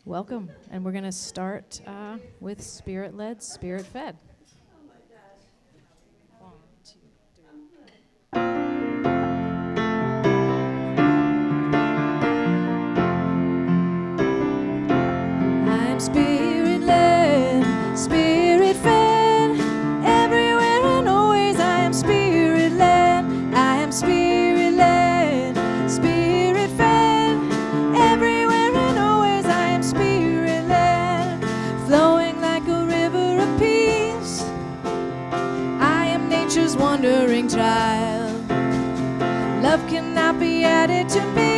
Welcome, and we're going to start with Spirit-Led, Spirit-Fed. I'm Spirit-Led, Spirit-Fed, everywhere and always I am Spirit-Led, I am Spirit-Led, Spirit-Fed, everywhere and always I am Spirit-Led, flowing like a river of peace, I am nature's wandering child, love cannot be added to me.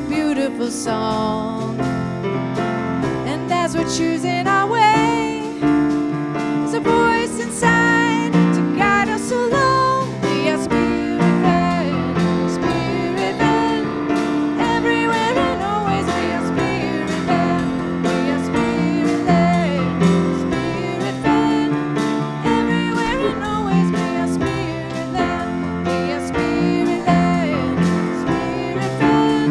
Beautiful song, and as we're choosing our way, there's a voice inside to guide us along. We are Spirit-Led, Spirit-Led, everywhere and always. We are Spirit-Led, we are Spirit-Led, Spirit-Led, everywhere and always. We are Spirit-Led, we are Spirit-Led, Spirit-Led.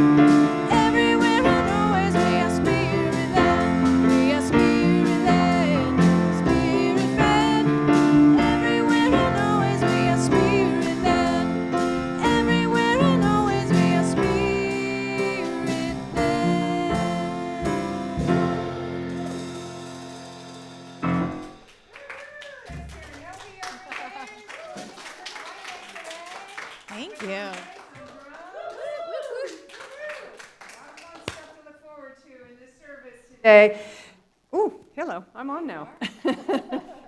Everywhere and always we are Spirit-Led, we are Spirit-Led, Spirit-Fed. Everywhere and always we are Spirit-Led, everywhere and always we are Spirit-Led. Thank you. Today. Ooh, hello, I'm on now.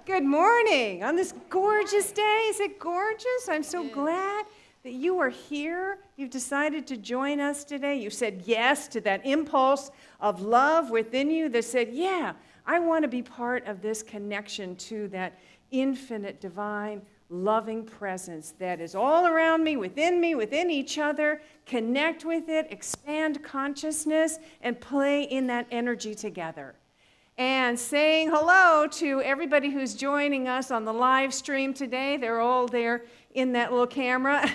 Good morning on this gorgeous day. Is it gorgeous? I'm so glad that you are here. You've decided to join us today. You said yes to that impulse of love within you that said, yeah, I want to be part of this connection to that infinite divine loving presence that is all around me, within each other. Connect with it, expand consciousness, and play in that energy together. And saying hello to everybody who's joining us on the live stream today. They're all there in that little camera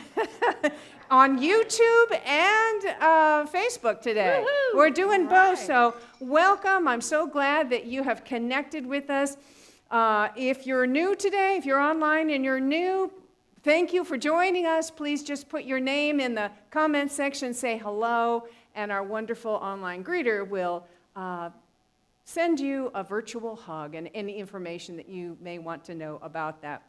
on YouTube and Facebook today. Woo-hoo! We're doing All both, right. so welcome. I'm so glad that you have connected with us. If you're new today, if you're online and you're new, thank you for joining us. Please just put your name in the comment section, say hello, and our wonderful online greeter will send you a virtual hug and any information that you may want to know about that.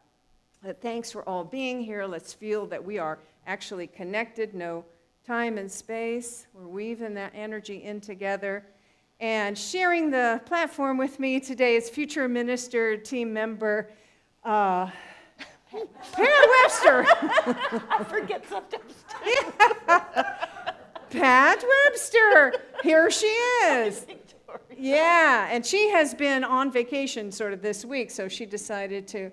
But thanks for all being here. Let's feel that we are actually connected, no time and space. We're weaving that energy in together. And sharing the platform with me today is future minister team member Pat Webster. I forget sometimes too. Pat Webster, here she is. Victoria. Yeah, and she has been on vacation sort of this week, so she decided to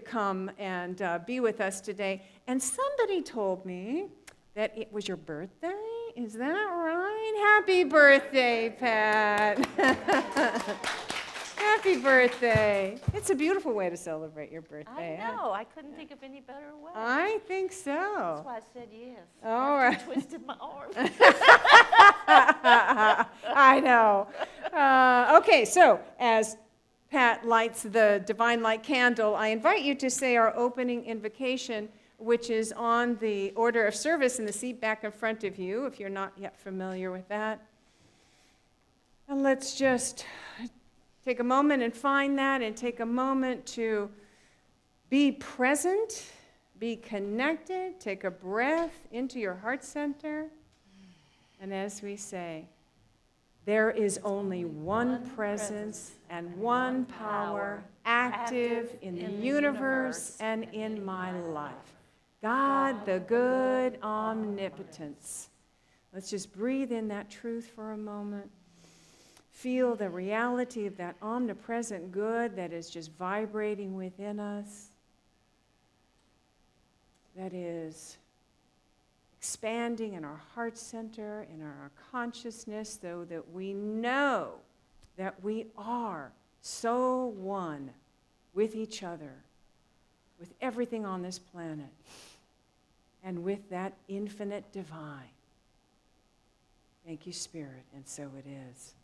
come and be with us today. And somebody told me that it was your birthday. Is that right? Happy birthday, Pat. Happy birthday. It's a beautiful way to celebrate your birthday. I know. I couldn't think of any better way. I think That's so. why I said yes. All After I right. twisted my arm. I know. Okay, so as Pat lights the Divine Light candle, I invite you to say our opening invocation, which is on the order of service in the seat back in front of you, if you're not yet familiar with that. And let's just take a moment and find that, and take a moment to be present, be connected, take a breath into your heart center. And as we say, there is only one presence and one power active in the universe and in my life. God, the good omnipotence. Let's just breathe in that truth for a moment. Feel the reality of that omnipresent good that is just vibrating within us, that is expanding in our heart center, in our consciousness, so that we know that we are so one with each other, with everything on this planet, and with that infinite divine. Thank you, Spirit, and so it is.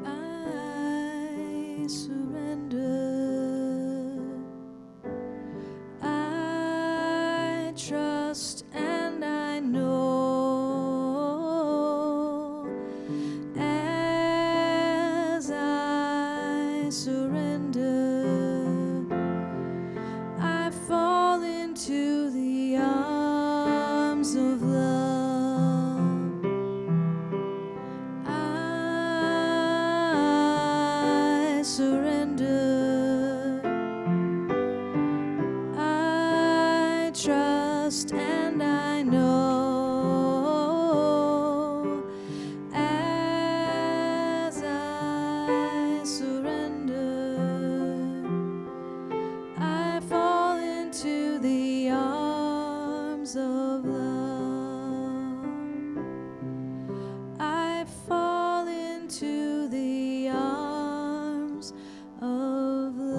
I surrender. I trust and I know as I surrender, I fall into the arms of love. I surrender. I trust and I know as I surrender, I fall into the arms of love. I fall into the arms of love.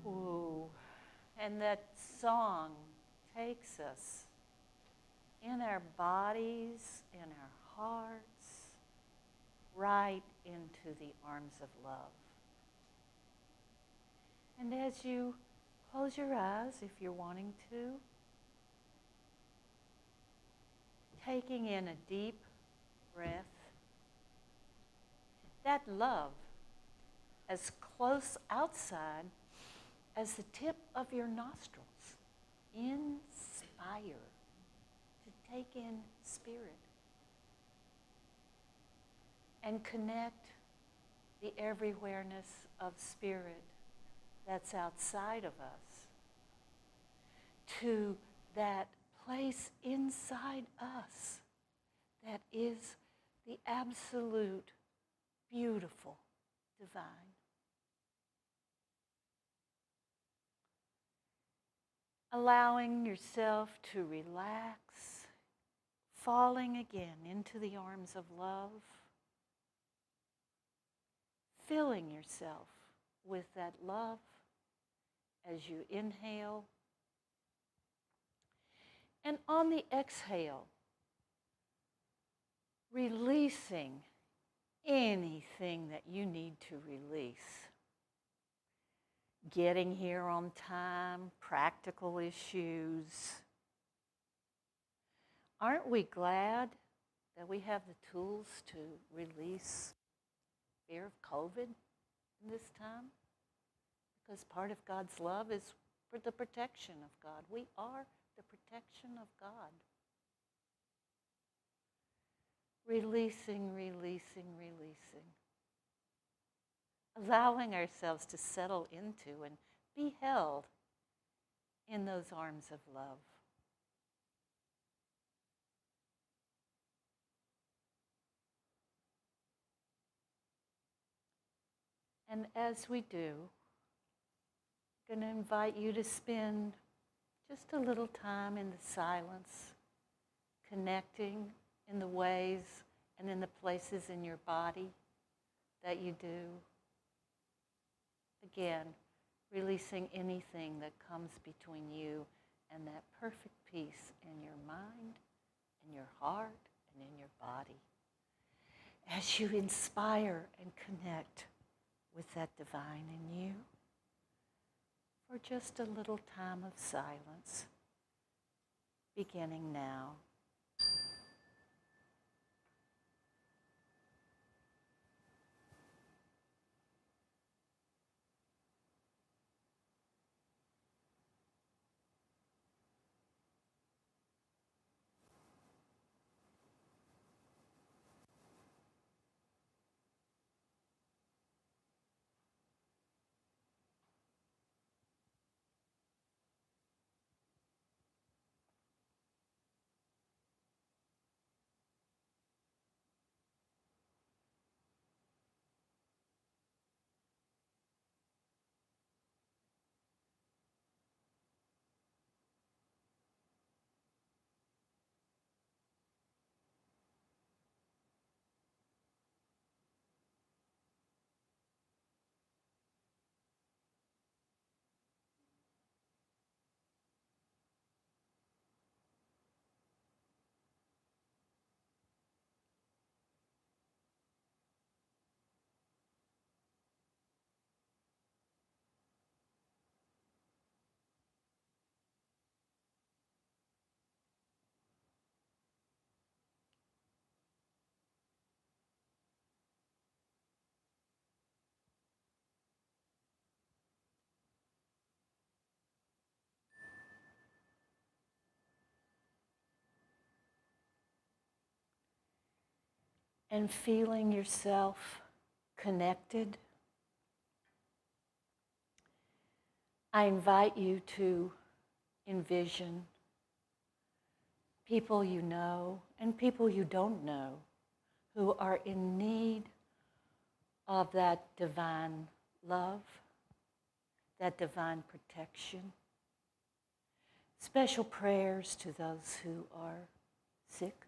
Whoa. And that song takes us in our bodies, in our hearts, right into the arms of love. And as you close your eyes, if you're wanting to, taking in a deep breath, that love as close outside as the tip of your nostrils. Inspire to take in spirit and connect the everywhereness of spirit that's outside of us, to that place inside us that is the absolute beautiful divine. Allowing yourself to relax, falling again into the arms of love, filling yourself with that love as you inhale. And on the exhale, releasing anything that you need to release. Getting here on time, practical issues. Aren't we glad that we have the tools to release fear of COVID in this time? Because part of God's love is for the protection of God. We are the protection of God. Releasing, releasing, releasing. Allowing ourselves to settle into and be held in those arms of love. And as we do, I'm going to invite you to spend just a little time in the silence, connecting in the ways and in the places in your body that you do. Again, releasing anything that comes between you and that perfect peace in your mind, in your heart, and in your body. As you inspire and connect with that divine in you for just a little time of silence, beginning now. And feeling yourself connected, I invite you to envision people you know and people you don't know who are in need of that divine love, that divine protection. Special prayers to those who are sick,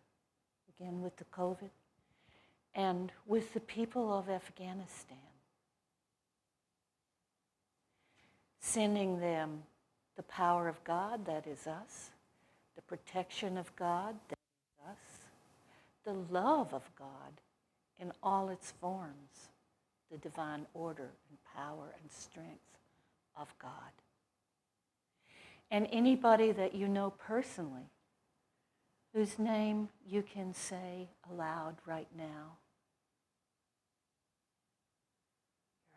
again with the COVID, and with the people of Afghanistan. Sending them the power of God, that is us, the protection of God, that is us, the love of God in all its forms, the divine order and power and strength of God. And anybody that you know personally, whose name you can say aloud right now.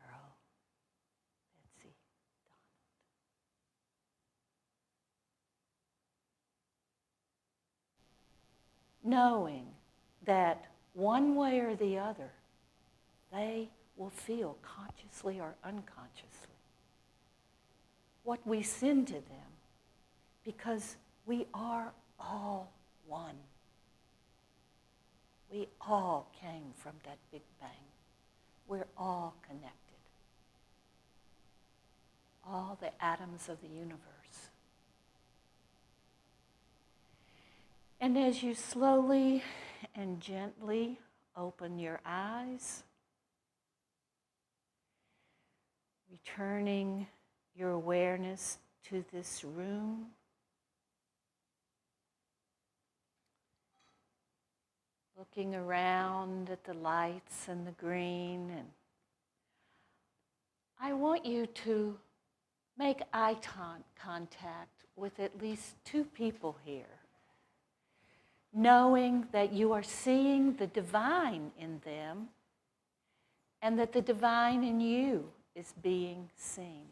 Earl, Betsy, Donald. Knowing that one way or the other, they will feel consciously or unconsciously. What we send to them, because we are all one. We all came from that Big Bang. We're all connected. All the atoms of the universe. And as you slowly and gently open your eyes, returning your awareness to this room, looking around at the lights and the green, and I want you to make eye contact with at least two people here, knowing that you are seeing the divine in them and that the divine in you is being seen.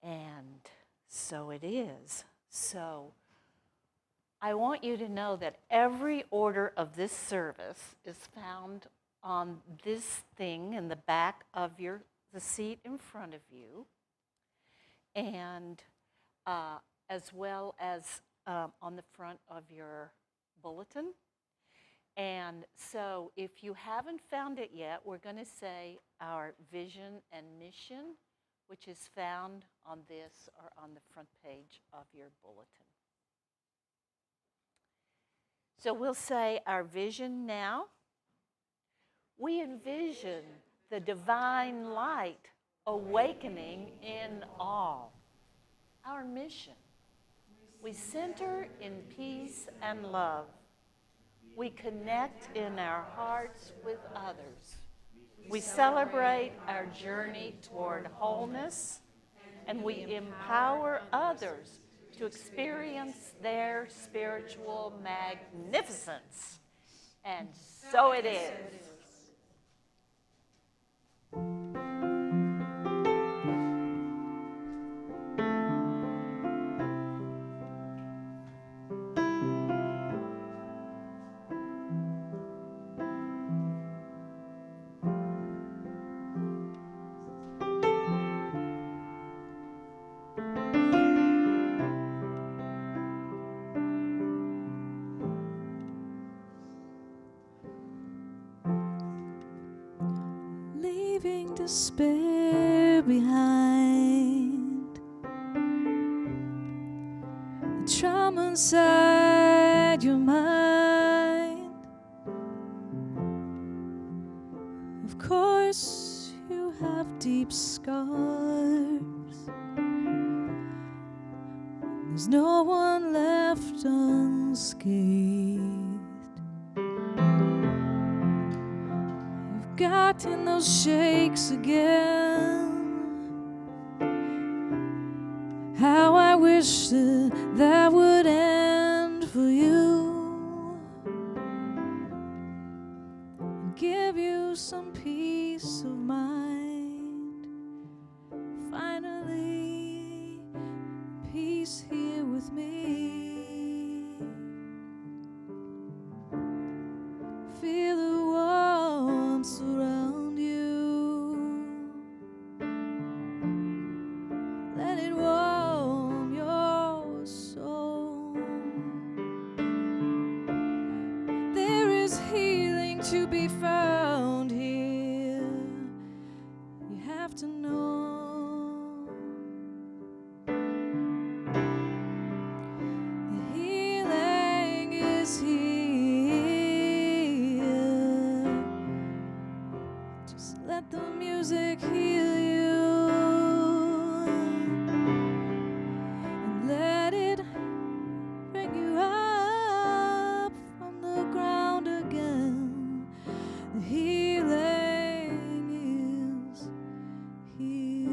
And so it is. So I want you to know that every order of this service is found on this thing in the back of the seat in front of you, and as well as on the front of your bulletin. And so if you haven't found it yet, we're going to say our vision and mission, which is found on this or on the front page of your bulletin. So we'll say our vision now. We envision the divine light awakening in all. Our mission. We center in peace and love. We connect in our hearts with others. We celebrate our journey toward wholeness, and we empower others to experience their spiritual magnificence. And so it is. Leaving despair behind, the trauma inside your mind. Of course, you have deep scars. There's no one left unscathed. Gotten those shakes again. How I wish that would end for you and give you some peace of mind. Finally, peace here with me. Feel the warmth surround you. Let it warm your soul. There is healing to be found here. You have to know the healing is here. Just let the music heal you, and let it bring you up from the ground again. The healing is here.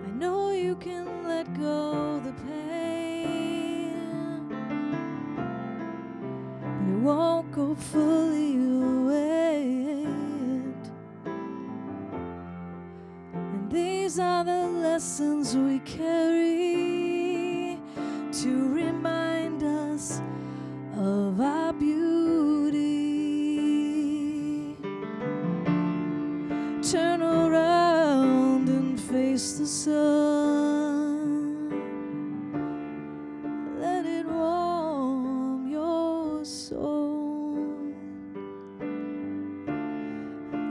I know you can let go the pain, but it won't go fully away. And these are the lessons we carry. warm your soul.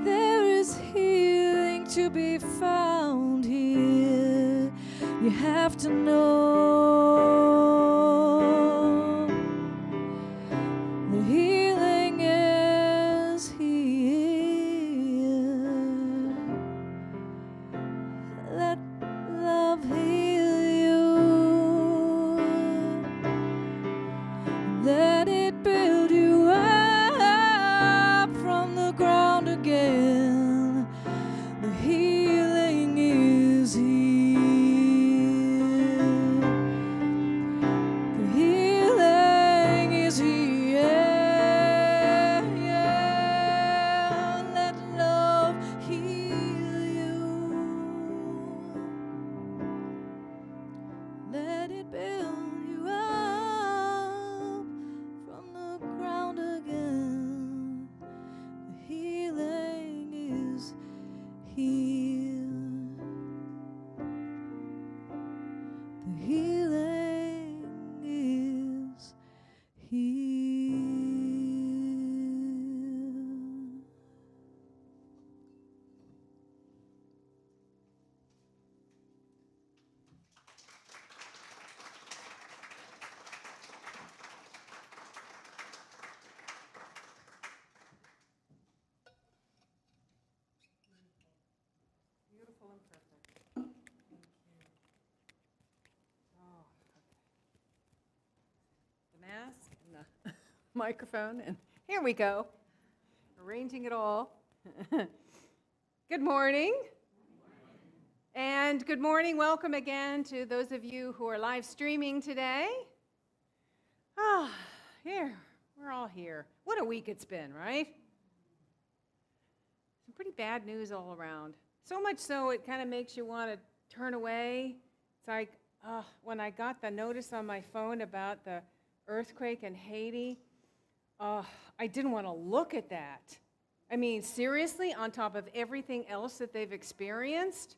There is healing to be found here. You have to know the healing is here. Let love heal you. Let it build you up from the ground again. The healing is here. The healing is here. Yeah. Let love heal you. Let it build you up from the ground again. The healing is here. The healing is here. Beautiful and perfect. Thank you. Oh, okay. The mask and the microphone, and here we go. Arranging it all. Good morning. And good morning. Welcome again to those of you who are live streaming today. Ah, here. We're all here. What a week it's been, right? Some pretty bad news all around. So much so it kind of makes you want to turn away. It's like when I got the notice on my phone about the earthquake in Haiti, I didn't want to look at that. I mean, seriously, on top of everything else that they've experienced,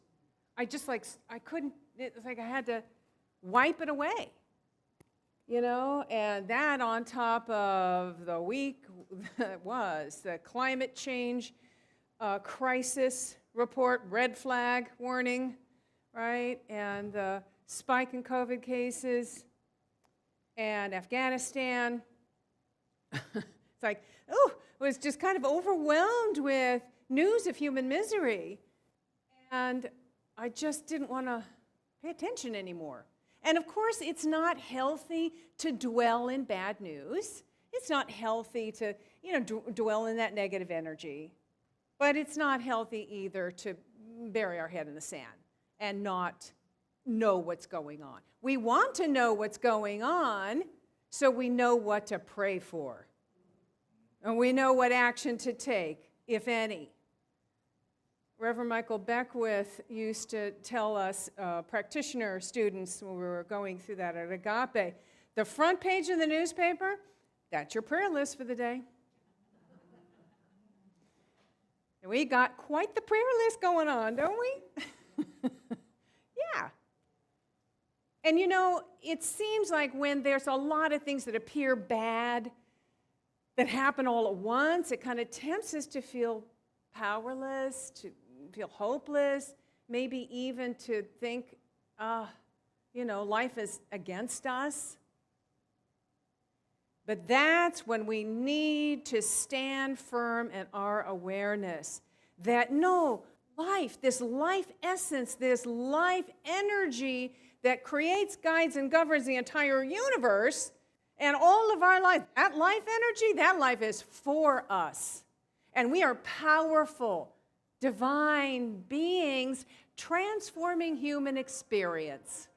I couldn't, it's like I had to wipe it away. You know, and that on top of the week that was the climate change crisis report, red flag warning, right? And the spike in COVID cases, and Afghanistan. It's like, was just kind of overwhelmed with news of human misery. And I just didn't want to pay attention anymore. And of course, it's not healthy to dwell in bad news. It's not healthy to, dwell in that negative energy. But it's not healthy either to bury our head in the sand and not know what's going on. We want to know what's going on so we know what to pray for. And we know what action to take, if any. Reverend Michael Beckwith used to tell us, practitioner students, when we were going through that at Agape, the front page of the newspaper, that's your prayer list for the day. And we got quite the prayer list going on, don't we? Yeah. And it seems like when there's a lot of things that appear bad, that happen all at once, it kind of tempts us to feel powerless, to feel hopeless, maybe even to think, life is against us. But that's when we need to stand firm in our awareness that no, life, this life essence, this life energy that creates, guides, and governs the entire universe and all of our life, that life energy, that life is for us. And we are powerful, divine beings transforming human experience.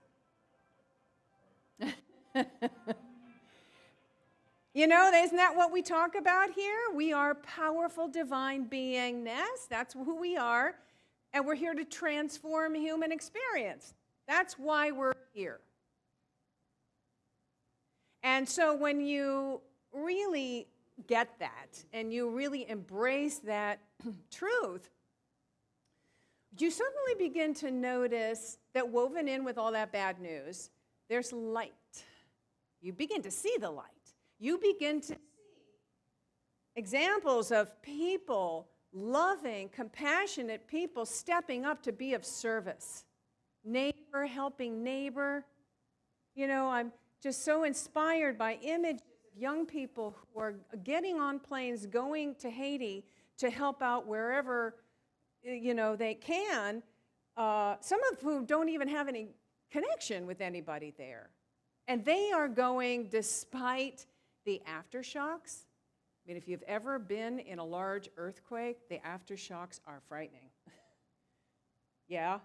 Isn't that what we talk about here? We are powerful divine beingness. That's who we are. And we're here to transform human experience. That's why we're here. And so when you really get that and you really embrace that truth, you suddenly begin to notice that woven in with all that bad news, there's light. You begin to see the light. You begin to see examples of people, loving, compassionate people stepping up to be of service. Neighbor helping neighbor. You know, I'm just so inspired by images of young people who are getting on planes, going to Haiti to help out wherever, you know, they can. Some of whom don't even have any connection with anybody there. And they are going despite the aftershocks. I mean, if you've ever been in a large earthquake, the aftershocks are frightening. Yeah,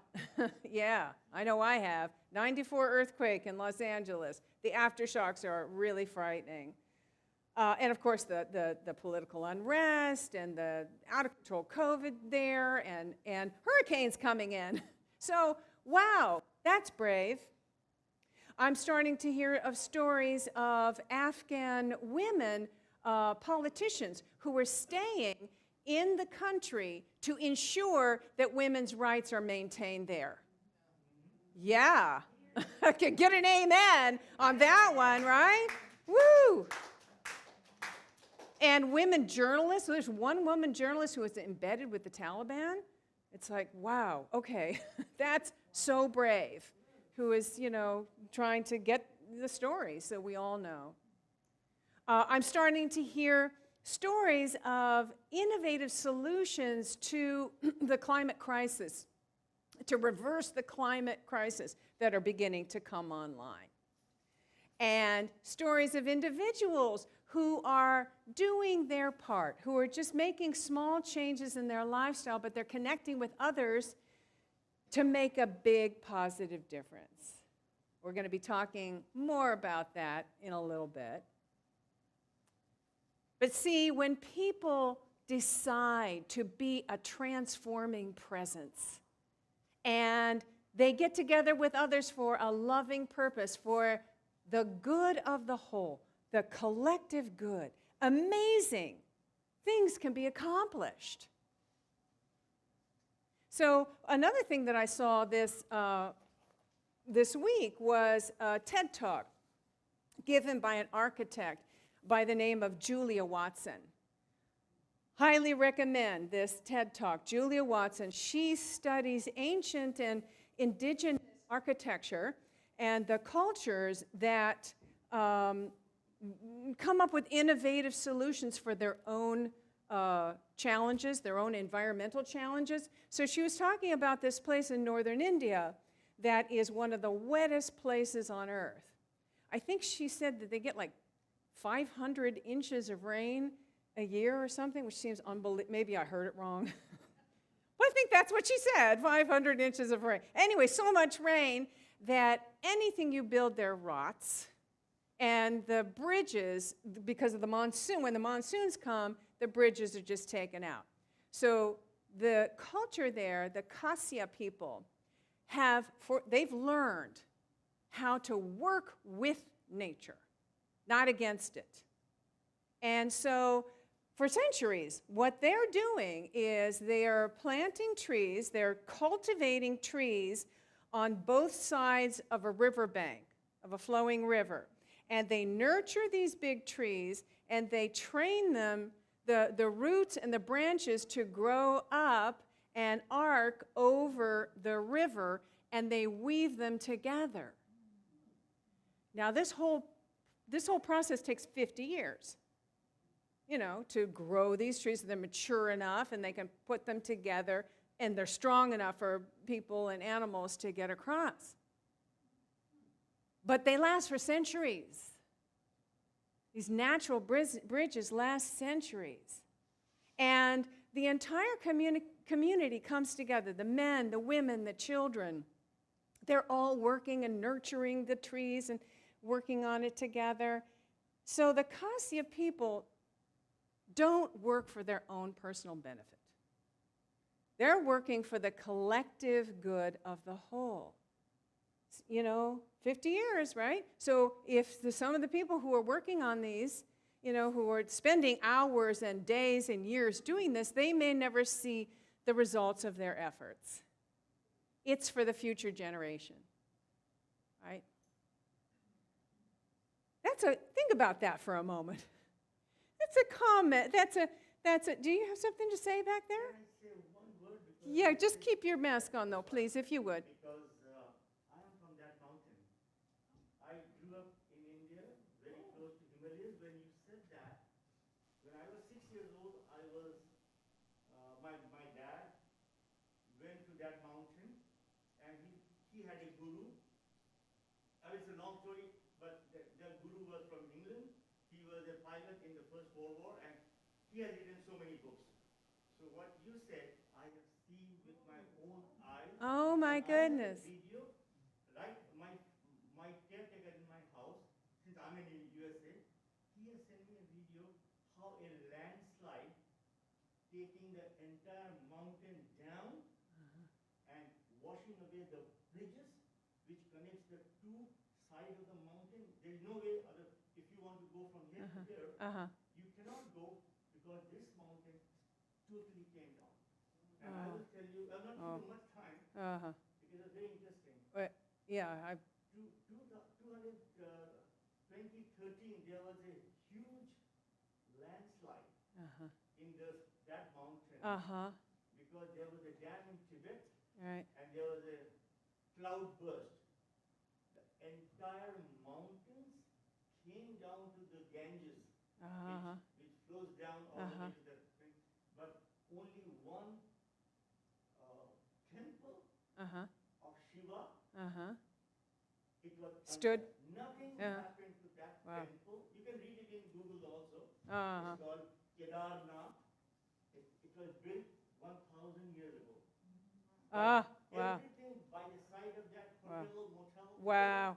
yeah, I know I have. 94 earthquake in Los Angeles. The aftershocks are really frightening. And of course, the political unrest and the out-of-control COVID there and hurricanes coming in. So, wow, that's brave. I'm starting to hear of stories of Afghan women politicians who were staying in the country to ensure that women's rights are maintained there. Yeah, I could get an amen on that one, right? Woo! And women journalists, so there's one woman journalist who was embedded with the Taliban. It's like, wow, okay, that's so brave, who is, you know, trying to get the story so we all know. I'm starting to hear stories of innovative solutions to the climate crisis, to reverse the climate crisis that are beginning to come online. And stories of individuals who are doing their part, who are just making small changes in their lifestyle, but they're connecting with others to make a big positive difference. We're going to be talking more about that in a little bit. But see, when people decide to be a transforming presence and they get together with others for a loving purpose, for the good of the whole, the collective good, amazing things can be accomplished. So another thing that I saw this week was a TED Talk given by an architect by the name of Julia Watson. Highly recommend this TED Talk. Julia Watson, she studies ancient and indigenous architecture and the cultures that come up with innovative solutions for their own challenges, their own environmental challenges. So she was talking about this place in northern India that is one of the wettest places on earth. I think she said that they get like 500 inches of rain a year or something, which seems unbelievable. Maybe I heard it wrong. But I think that's what she said, 500 inches of rain. Anyway, so much rain that anything you build there rots. And the bridges, because of the monsoon, when the monsoons come, the bridges are just taken out. So the culture there, the Khasya people, they've learned how to work with nature, not against it. And so for centuries, what they're doing is they are planting trees, they're cultivating trees on both sides of a riverbank, of a flowing river. And they nurture these big trees, and they train them, the roots and the branches, to grow up and arc over the river, and they weave them together. Now, this whole process takes 50 years, to grow these trees so they're mature enough and they can put them together and they're strong enough for people and animals to get across. But they last for centuries. These natural bridges last centuries. And the entire community comes together, the men, the women, the children. They're all working and nurturing the trees and working on it together. So the Khasya people don't work for their own personal benefit. They're working for the collective good of the whole. 50 years, right? So if some of the people who are working on these, who are spending hours and days and years doing this, they may never see the results of their efforts. It's for the future generation, right? think about that for a moment. That's a comment. Do you have something to say back there? Can I say one word? Yeah, just keep your mask on though, please, if you would. Because I am from that mountain. I grew up in India, very close to Himalayas. When you said that, when I was 6 years old, my dad went to that mountain, and he had a guru. It's a long story, but the guru was from England. He was a pilot in the First World War, and he has written so many books. So what you said, I have seen with my own eyes. Oh my goodness. I have a video, right? My caretaker in my house, since I'm in the USA, he has sent me a video how a landslide taking the entire mountain down and washing away the bridges which connects the two sides of the mountain. There is no way if you want to go from here to here, you cannot go because this mountain totally came down. And I will tell you, I'm not giving much time because it's very interesting. Yeah, 2013, there was a huge landslide in that mountain because there was a dam in Tibet right. and there was a cloud burst. The entire mountains came down to the Ganges, which flows down all the way to the thing. But only one temple of Shiva, it was Stood. Nothing Yeah. happened to that Wow. temple. You can read it in Google also. It's called Kedarnath. It was built 1,000 years ago. Wow. Everything by the side of that hotel, motel, Wow.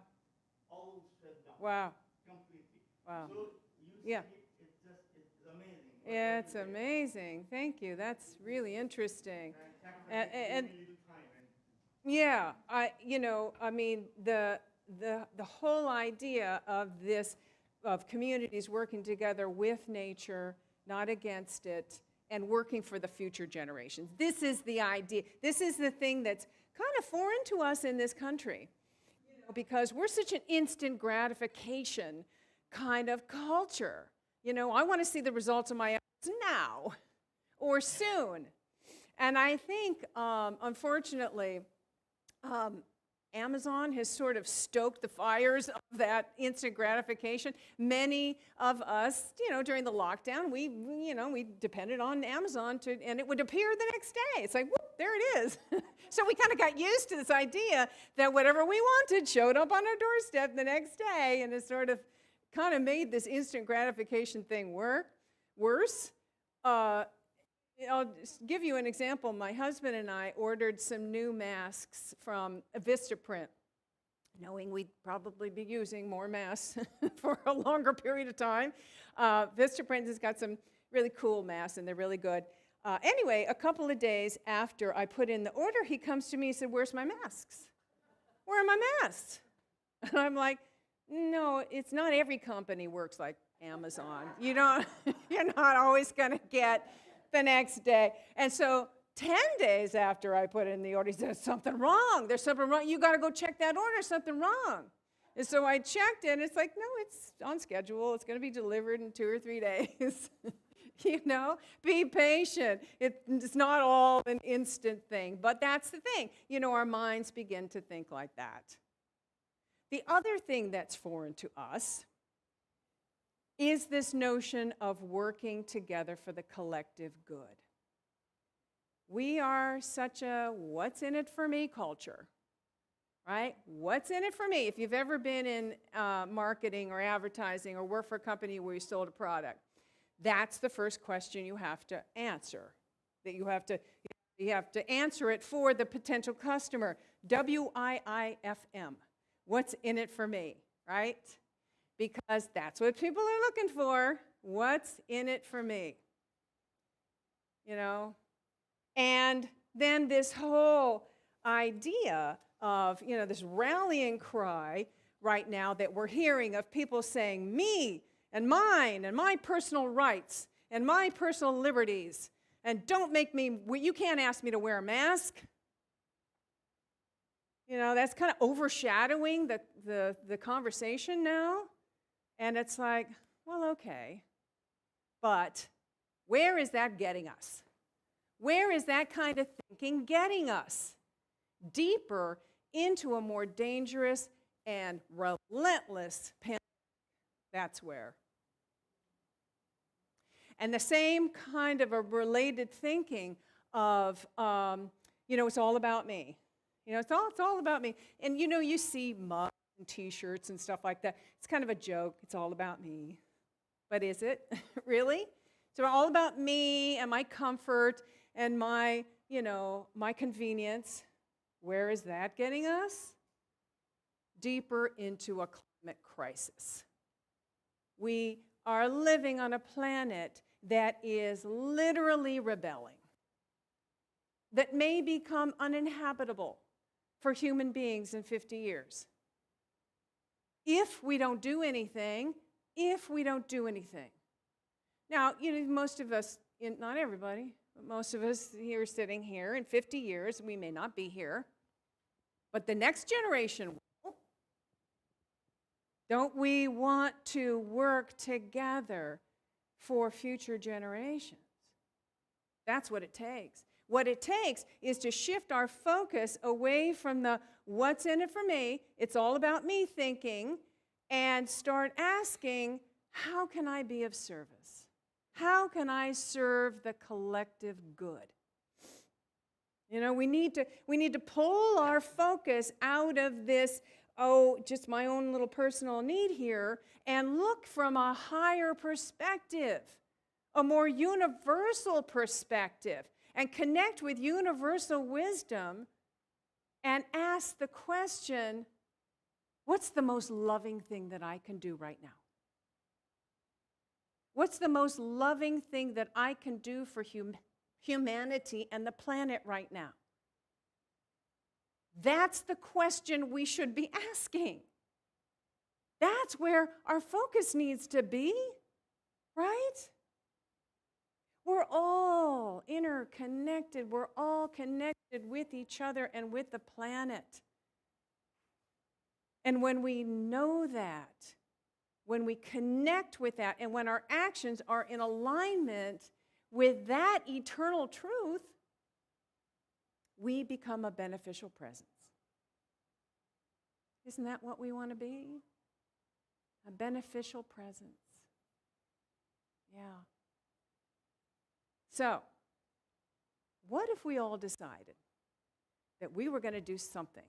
all swept down. Wow. Completely. Wow. So you Yeah. see it's amazing. Yeah, it's amazing. Thank you. That's really interesting. And thanks for giving me a little time. Yeah, I mean, the whole idea of this, of communities working together with nature, not against it, and working for the future generations. This is the idea. This is the thing that's kind of foreign to us in this country, because we're such an instant gratification kind of culture. I want to see the results of my efforts now or soon. And I think, unfortunately, Amazon has sort of stoked the fires of that instant gratification. Many of us, during the lockdown, we depended on Amazon and it would appear the next day. It's like, whoop, there it is. So we kind of got used to this idea that whatever we wanted showed up on our doorstep the next day, and it sort of kind of made this instant gratification thing worse. I'll just give you an example. My husband and I ordered some new masks from Vistaprint, knowing we'd probably be using more masks for a longer period of time. Vistaprint has got some really cool masks, and they're really good. Anyway, a couple of days after I put in the order, he comes to me and said, "Where's my masks? Where are my masks?" And I'm like, "No, it's not every company works like Amazon. You're not always going to get the next day." And so 10 days after I put in the order, he said, "There's something wrong. There's something wrong. You got to go check that order. There's something wrong." And so I checked it, and it's like, no, it's on schedule. It's going to be delivered in 2 or 3 days. Be patient. It's not all an instant thing. But that's the thing. Our minds begin to think like that. The other thing that's foreign to us is this notion of working together for the collective good. We are such a what's in it for me culture, right? What's in it for me? If you've ever been in marketing or advertising or worked for a company where you sold a product, that's the first question you have to answer. That you have to answer it for the potential customer. WIIFM. What's in it for me, right? Because that's what people are looking for. What's in it for me? And then this whole idea of, this rallying cry right now that we're hearing of people saying, me and mine and my personal rights and my personal liberties, and you can't ask me to wear a mask. That's kind of overshadowing the conversation now. And it's like, well, okay, but where is that getting us? Where is that kind of thinking getting us? Deeper into a more dangerous and relentless pandemic. That's where. And the same kind of a related thinking of, it's all about me. It's all about me. And you see mugs and T-shirts and stuff like that. It's kind of a joke. It's all about me. But is it really? So all about me and my comfort and my convenience. Where is that getting us? Deeper into a climate crisis. We are living on a planet that is literally rebelling, that may become uninhabitable for human beings in 50 years. If we don't do anything. Now, most of us, not everybody, but most of us here sitting here in 50 years, we may not be here, but the next generation will. Don't we want to work together for future generations? That's what it takes. What it takes is to shift our focus away from the what's in it for me, it's all about me thinking, and start asking, how can I be of service? How can I serve the collective good? We need to pull our focus out of this, just my own little personal need here, and look from a higher perspective, a more universal perspective, and connect with universal wisdom and ask the question, what's the most loving thing that I can do right now? What's the most loving thing that I can do for humanity and the planet right now? That's the question we should be asking. That's where our focus needs to be, right? We're all interconnected. We're all connected with each other and with the planet. And when we know that, when we connect with that, and when our actions are in alignment with that eternal truth, we become a beneficial presence. Isn't that what we want to be? A beneficial presence. Yeah. So, what if we all decided that we were going to do something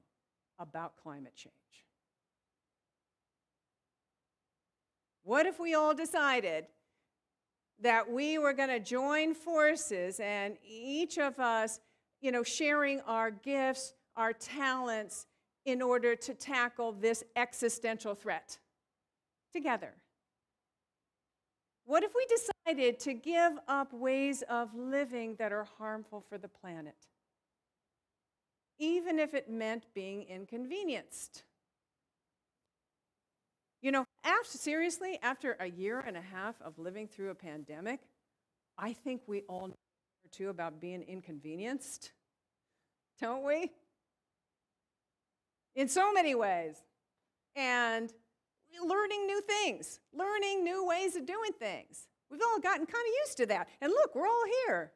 about climate change? What if we all decided that we were going to join forces and each of us, sharing our gifts, our talents in order to tackle this existential threat together? What if we decided to give up ways of living that are harmful for the planet, even if it meant being inconvenienced? Seriously, after a year and a half of living through a pandemic, I think we all know too about being inconvenienced, don't we? In so many ways. And learning new things, learning new ways of doing things. We've all gotten kind of used to that. And look, we're all here.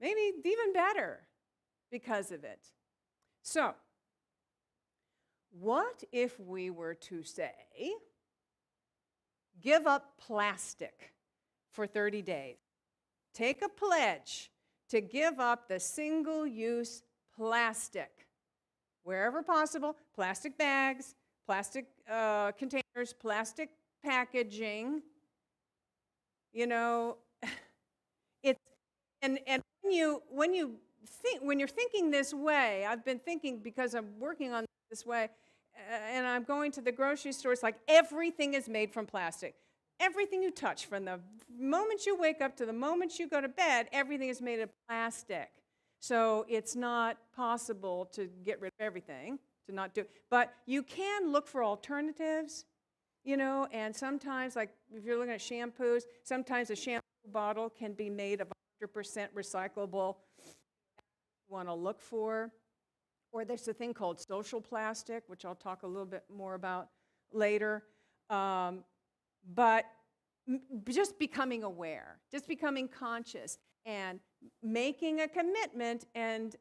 Maybe even better because of it. So, what if we were to say, give up plastic for 30 days? Take a pledge to give up the single-use plastic. Wherever possible, plastic bags, plastic containers, plastic packaging. It's and when you're thinking this way, I've been thinking because I'm working on this way, and I'm going to the grocery store. It's like everything is made from plastic. Everything you touch, from the moment you wake up to the moment you go to bed, everything is made of plastic. So it's not possible to get rid of everything, to not do it. But you can look for alternatives, and sometimes, like if you're looking at shampoos, sometimes a shampoo bottle can be made of 100% recyclable. You want to look for. Or there's a thing called social plastic, which I'll talk a little bit more about later. but just becoming aware, just becoming conscious, and making a commitment and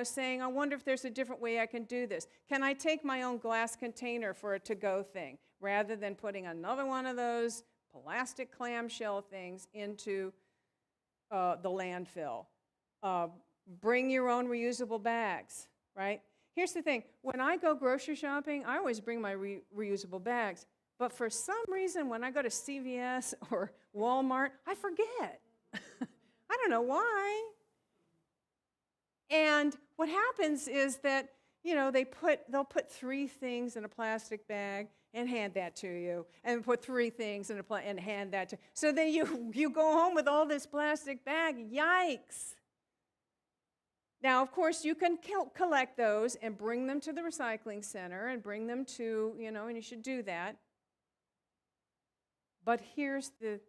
saying, I wonder if there's a different way I can do this. Can I take my own glass container for a to-go thing rather than putting another one of those plastic clamshell things into the landfill? Bring your own reusable bags, right? Here's the thing. When I go grocery shopping, I always bring my reusable bags. But for some reason, when I go to CVS or Walmart, I forget. I don't know why. And what happens is that, they'll put 3 things in a plastic bag and hand that to you, and put 3 things in and hand that to you. So then you go home with all this plastic bag. Yikes. Now, of course, you can collect those and bring them to the recycling center and bring them to, and you should do that. But here's the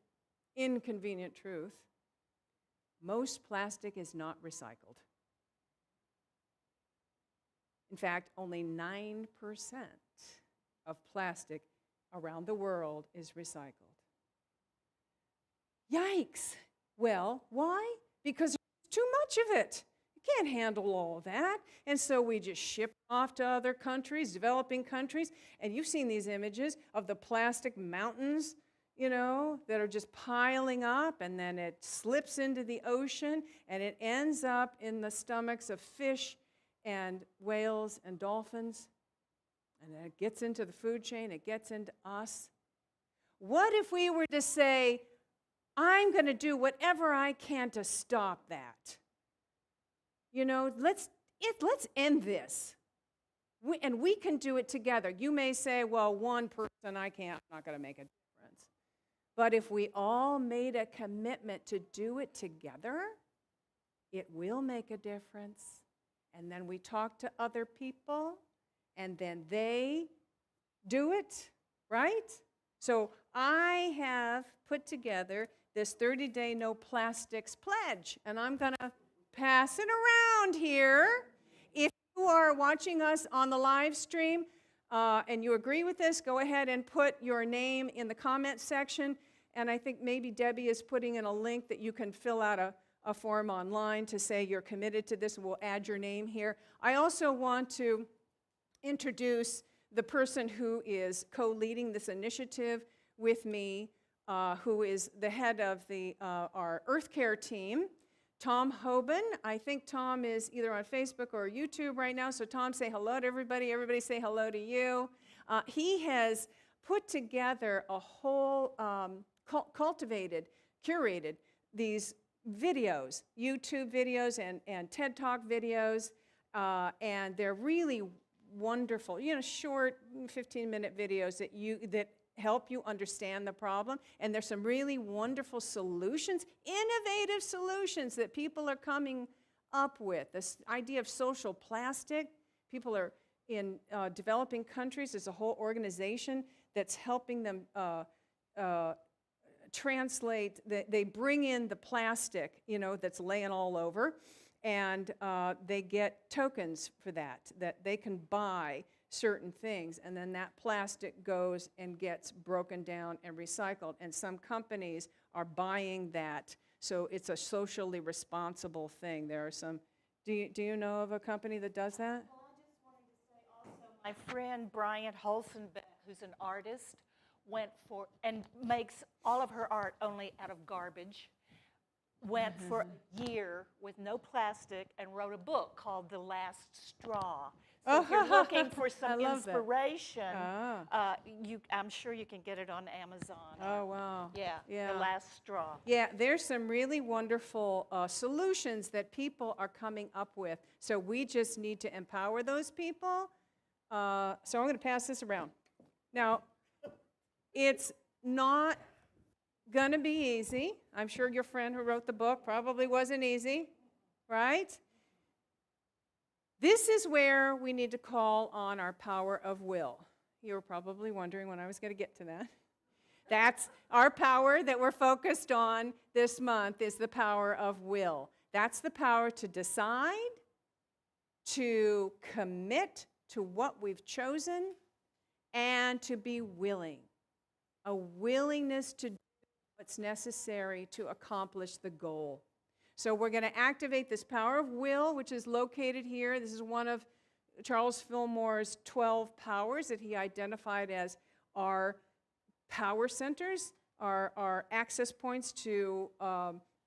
inconvenient truth. Most plastic is not recycled. In fact, only 9% of plastic around the world is recycled. Yikes! Well, why? Because there's too much of it. You can't handle all of that. And so we just ship off to other countries, developing countries. And you've seen these images of the plastic mountains, that are just piling up, and then it slips into the ocean, and it ends up in the stomachs of fish and whales and dolphins. And then it gets into the food chain, it gets into us. What if we were to say, I'm going to do whatever I can to stop that? Let's end this. And we can do it together. You may say, well, one person, I'm not going to make a difference. But if we all made a commitment to do it together, it will make a difference. And then we talk to other people, and then they do it, right? So I have put together this 30-day no plastics pledge, and I'm going to pass it around here. If you are watching us on the live stream and you agree with this, go ahead and put your name in the comment section. And I think maybe Debbie is putting in a link that you can fill out a form online to say you're committed to this, and we'll add your name here. I also want to introduce the person who is co-leading this initiative with me, who is the head of our Earth Care team, Tom Hoban. I think Tom is either on Facebook or YouTube right now. So Tom, say hello to everybody. Everybody say hello to you. He has put together a whole cultivated, curated these videos, YouTube videos and TED Talk videos, and they're really wonderful, short 15-minute videos that help you understand the problem. And there's some really wonderful solutions, innovative solutions that people are coming up with. This idea of social plastic, people are in developing countries, there's a whole organization that's helping them translate, they bring in the plastic, that's laying all over, and they get tokens for that they can buy certain things, and then that plastic goes and gets broken down and recycled, and some companies are buying that, so it's a socially responsible thing. There are some, do you know of a company that does that? Well, I just wanted to say also, my friend Bryant Holzenbeck, who's an artist, went for, and makes all of her art only out of garbage, went for a year with no plastic and wrote a book called The Last Straw. So if you're looking for some inspiration, I'm sure you can get it on Amazon. Oh, wow. Yeah, The Last Straw. Yeah, there's some really wonderful solutions that people are coming up with. So we just need to empower those people. So I'm going to pass this around. Now, it's not going to be easy. I'm sure your friend who wrote the book probably wasn't easy, right? This is where we need to call on our power of will. You were probably wondering when I was going to get to that. That's our power that we're focused on this month, is the power of will. That's the power to decide, to commit to what we've chosen, and to be willing. a willingness to do what's necessary to accomplish the goal. So we're going to activate this power of will, which is located here. This is one of Charles Fillmore's 12 powers that he identified as our power centers, our access points to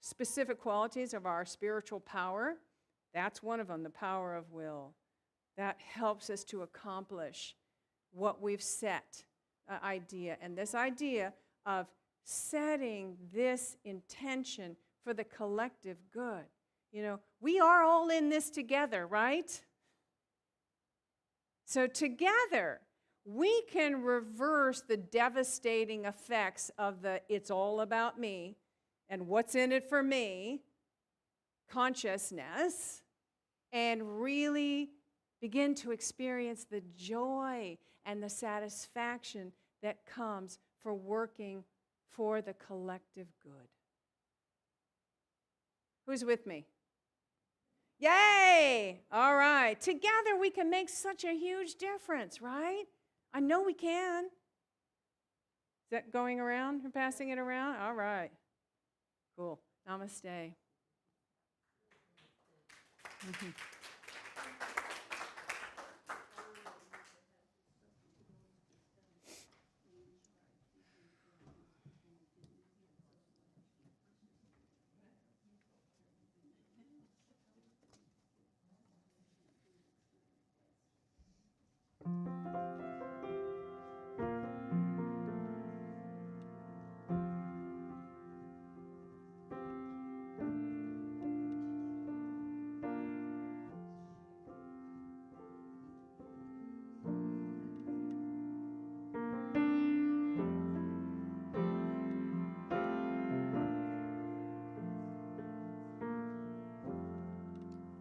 specific qualities of our spiritual power. That's one of them, the power of will. That helps us to accomplish what we've set idea. And this idea of setting this intention for the collective good. You know, we are all in this together, right? So together, we can reverse the devastating effects of the "it's all about me" and "what's in it for me" consciousness, and really begin to experience the joy and the satisfaction that comes for working for the collective good. Who's with me? Yay! All right. Together we can make such a huge difference, right? I know we can. Is that going around and passing it around? All right. Cool. Namaste.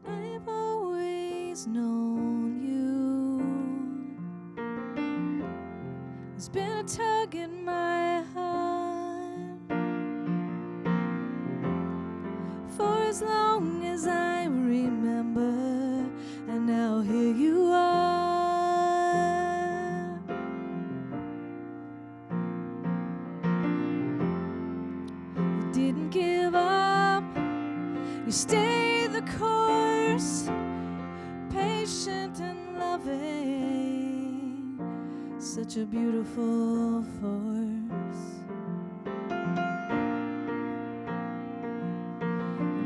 I've always known you. There's been a tug in my heart for as long as I remember, and now here you are. You didn't give up, you stayed the course, patient and loving, such a beautiful force.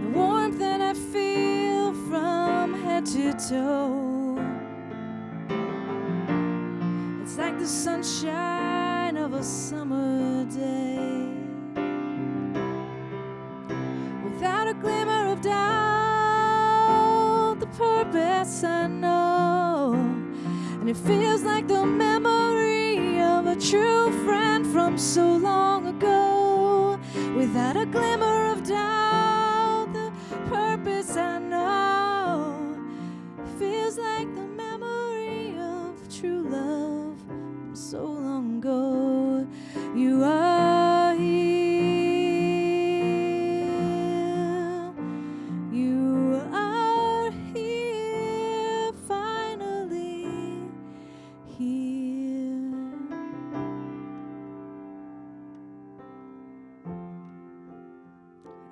The warmth that I feel from head to toe, it's like the sunshine of a summer day. Without a glimmer of doubt, the purpose I know, and it feels like the memory of a true friend from so long ago. Without a glimmer of doubt, the purpose I know, feels like the memory of true love from so long ago. You are here. You are here, finally here.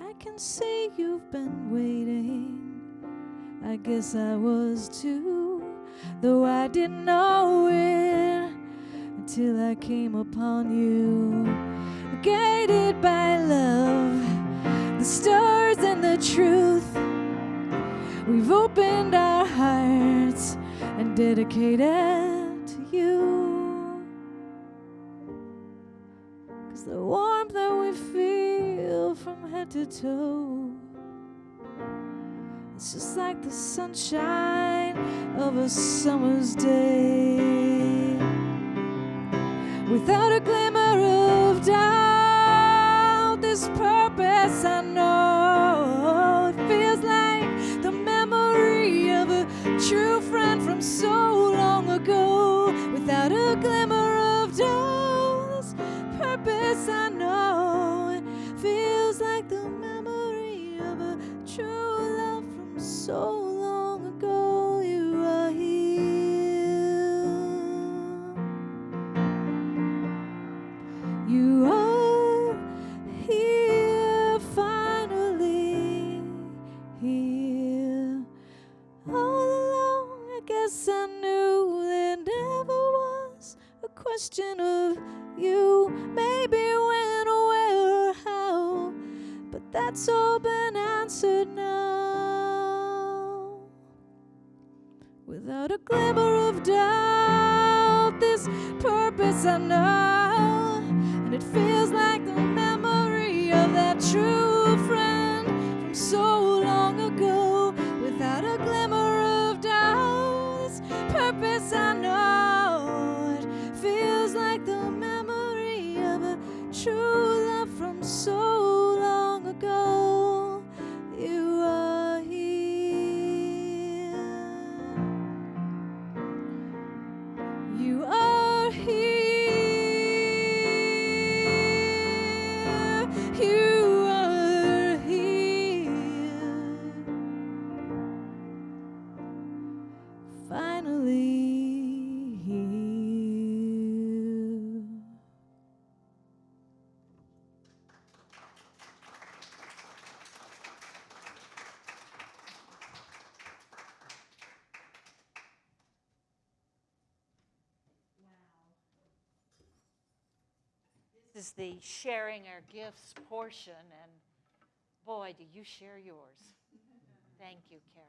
I can see you've been waiting. I guess I was too, though I didn't know it until I came upon you. Guided by love, the stars and the truth, we've opened our hearts and dedicated to you. 'Cause the warmth that we feel from head to toe, it's just like the sunshine of a summer's day. Without a glimmer of doubt, this purpose I know, it feels like the memory of a true friend from so long ago. Without a glimmer of doubt, this purpose I know, it feels like the memory of a true love from so long ago. You are here. question of you, maybe when or where or how, but that's all been answered now. Without a glimmer of doubt, this purpose I know, and it feels like the memory of that true friend from so long ago. Without a glimmer of doubt, this purpose I know, it feels like the memory of a true love from so long ago. You are here. You are here. You are here. Finally here. This is the sharing our gifts portion, and boy, do you share yours. Thank you, Karen.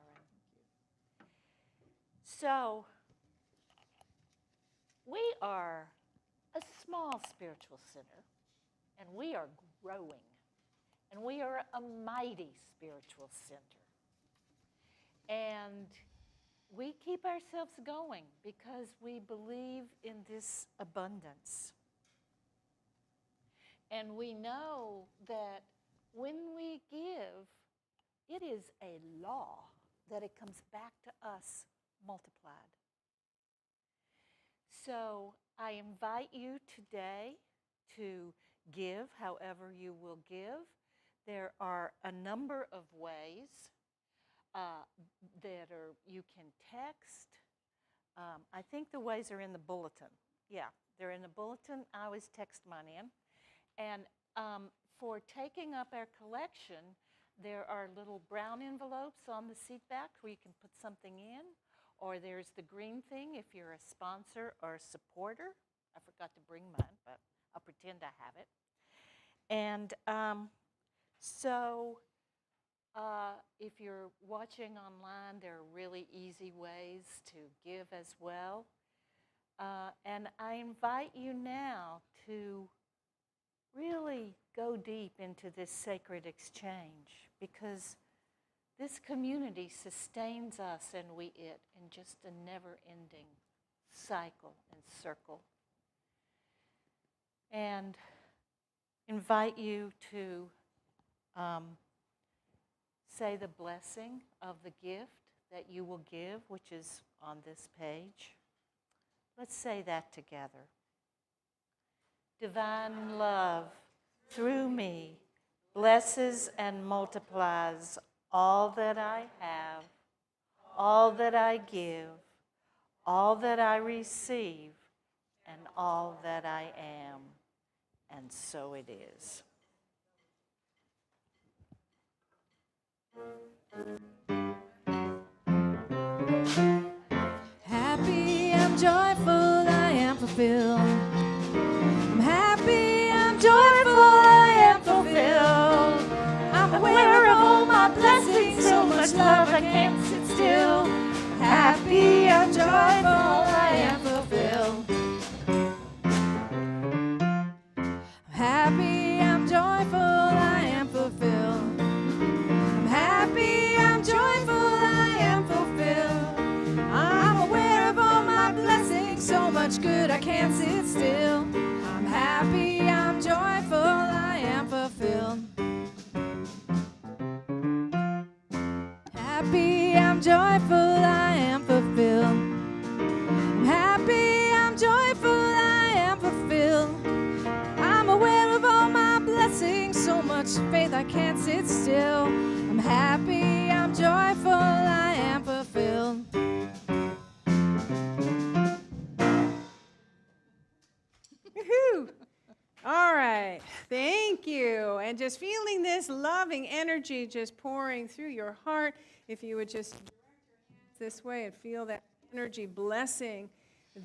So, we are a small spiritual center, and we are growing, and we are a mighty spiritual center. And we keep ourselves going because we believe in this abundance. And we know that when we give, it is a law that it comes back to us multiplied. So I invite you today to give however you will give. There are a number of ways that you can text. I think the ways are in the bulletin. Yeah, they're in the bulletin. I always text mine in. And for taking up our collection, there are little brown envelopes on the seat back where you can put something in, or there's the green thing if you're a sponsor or a supporter. I forgot to bring mine, but I'll pretend I have it. And so if you're watching online, there are really easy ways to give as well. And I invite you now to really go deep into this sacred exchange, because this community sustains us and we it in just a never-ending cycle and circle. And invite you to say the blessing of the gift that you will give, which is on this page. Let's say that together. Divine love through me blesses and multiplies all that I have, all that I give, all that I receive, and all that I am. And so it is. Happy, I'm joyful, I am fulfilled. I'm happy, I'm joyful, I am fulfilled. I'm aware of all my blessings, so much love I can't sit still. Happy, I'm joyful, I am fulfilled. I'm happy, I'm joyful, I am fulfilled. I'm happy, I'm joyful, I am fulfilled. I'm aware of all my blessings, so much good I can't sit still. I'm happy, I'm joyful, I am fulfilled. Happy, I'm joyful, I am fulfilled. I'm happy, I'm joyful, I am fulfilled. I'm aware of all my blessings, so much faith I can't sit still. I'm happy, I'm joyful, I am fulfilled. Woohoo! All right, thank you. And just feeling this loving energy just pouring through your heart. If you would just direct your hands this way and feel that energy blessing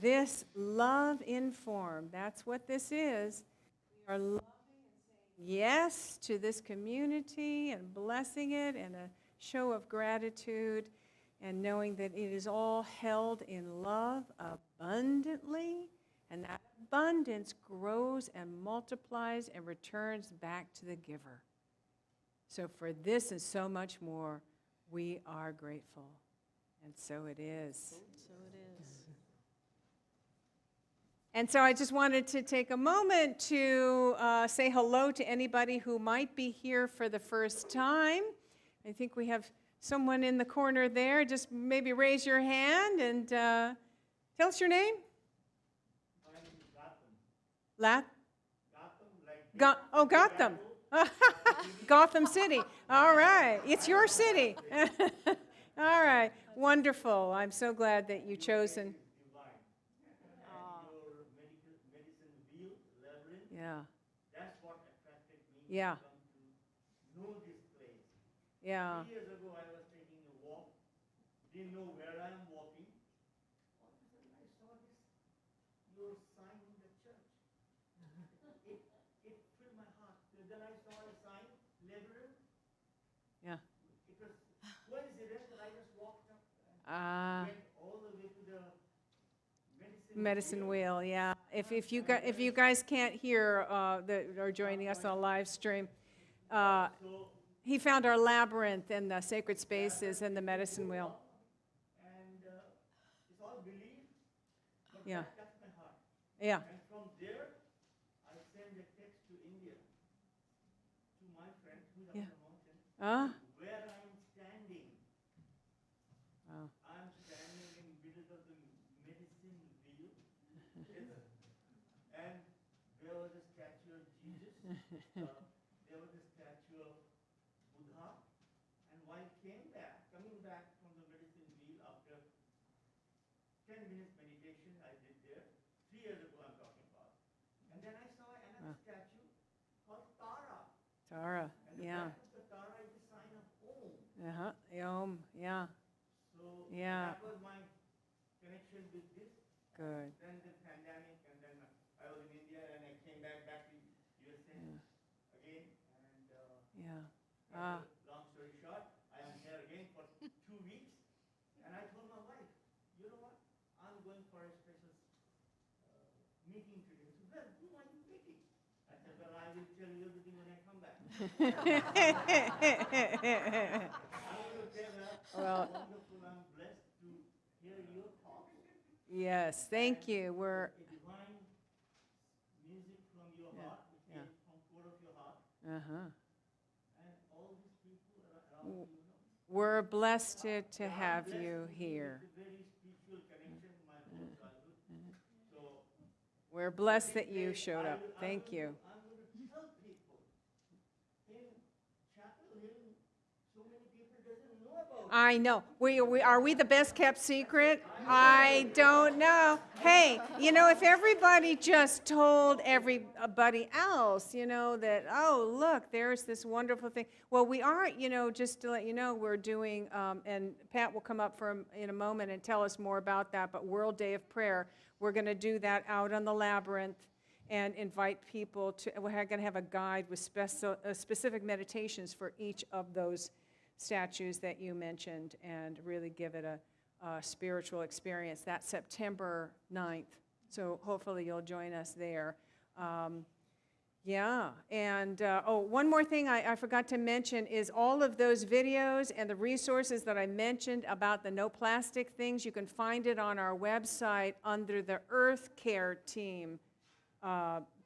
This love informed, that's what this is. We are loving and saying yes to this community and blessing it and a show of gratitude and knowing that it is all held in love abundantly, and that abundance grows and multiplies and returns back to the giver. So for this and so much more, we are grateful. And so it is. So it is. And so I just wanted to take a moment to say hello to anybody who might be here for the first time. I think we have someone in the corner there. Just maybe raise your hand and tell us your name. My name is Gotham. Gotham, like Gotham. Gotham City. All right. It's your city. All right. Wonderful. I'm so glad that you chosen. Your medicine wheel, labyrinth, Yeah. that's what attracted me Yeah. to come to know this place. Yeah. 3 years ago, I was taking a walk, didn't know where I am walking. All of a sudden, I saw this, your sign in the church. It filled my heart. Then I saw a sign, labyrinth. Yeah. It was coincidence that I just walked up Ah. and went all the way to the Medicine wheel, yeah. If you guys can't hear that are joining us on a live stream, he found our labyrinth and the sacred spaces and the medicine wheel. And it's all belief, but Yeah. that touched my heart. Yeah. And from there, I sent a text to India, to my friend who's up Yeah. the mountain, Ah. where I am standing. Wow. I'm standing in the middle of the medicine wheel. And there was a statue of Jesus. There was a statue of Buddha. And while coming back from the medicine wheel after 10 minutes meditation I did there, 3 years ago I'm talking about. And then I saw another statue called Tara. Tara, And the yeah. back of the Tara is a sign of Om. Uh-huh. Yom, yeah. So Yeah. that was my connection with this. Good. Then the pandemic, and then I was in India, and I came back to USA again. And Yeah. long story short, I am here again for 2 weeks. And I told my wife, you know what? I'm going for a special meeting today. She said, well, who are you meeting? I said, well, I will tell you everything when I come back. I'm going to tell her Well, how wonderful I'm blessed to hear your talk. yes, thank you. We're, A divine music from your heart, which Yeah. came from core of your heart, uh-huh. and all these people around you. We're blessed to have you here. It's a very spiritual connection in my whole childhood. So We're blessed that you showed up. Thank you. I'm going to tell people in Chapel Hill, so many people doesn't know about it. I know. Are we the best kept secret? I don't know. Hey, if everybody just told everybody else, that, oh, look, there's this wonderful thing. Well, we are, just to let you know, we're doing, and Pat will come up in a moment and tell us more about that, but World Day of Prayer, we're going to do that out on the labyrinth and invite people to, we're going to have a guide with specific meditations for each of those statues that you mentioned and really give it a spiritual experience. That's September 9th, so hopefully you'll join us there. Yeah, and one more thing I forgot to mention is all of those videos and the resources that I mentioned about the no plastic things, you can find it on our website under the Earth Care Team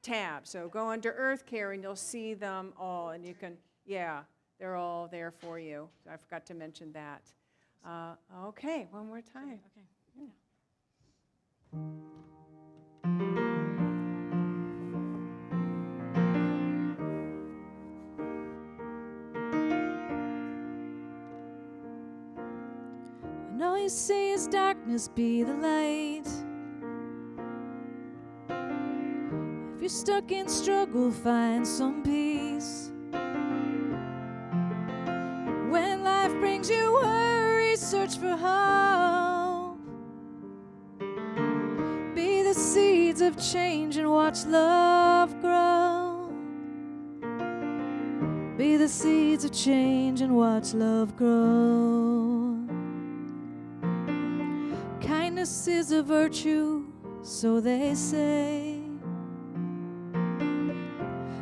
tab. So go under Earth Care and you'll see them all, and you can, yeah, they're all there for you. I forgot to mention that. Okay, one more time. Okay. When all you see is darkness, be the light. If you're stuck in struggle, find some peace. When life brings you worries, search for hope. of change and watch love grow. Be the seeds of change and watch love grow. Kindness is a virtue, so they say.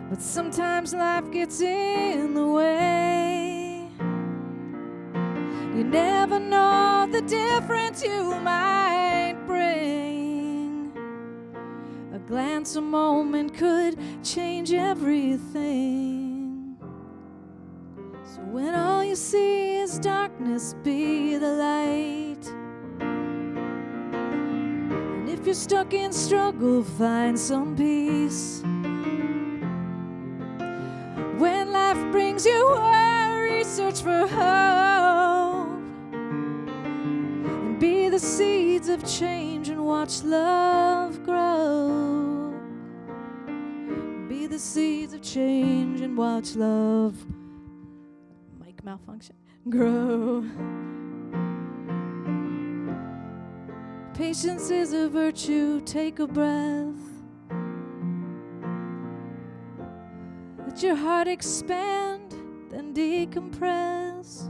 But sometimes life gets in the way. You never know the difference you might bring. A glance, a moment could change everything. So when all you see is darkness, be the light. And if you're stuck in struggle, find some peace. When life brings you worry, search for hope. And be the seeds of change and watch love grow. Be the seeds of change and watch love, mic malfunction, grow. Patience is a virtue, take a breath. Let your heart expand, then decompress.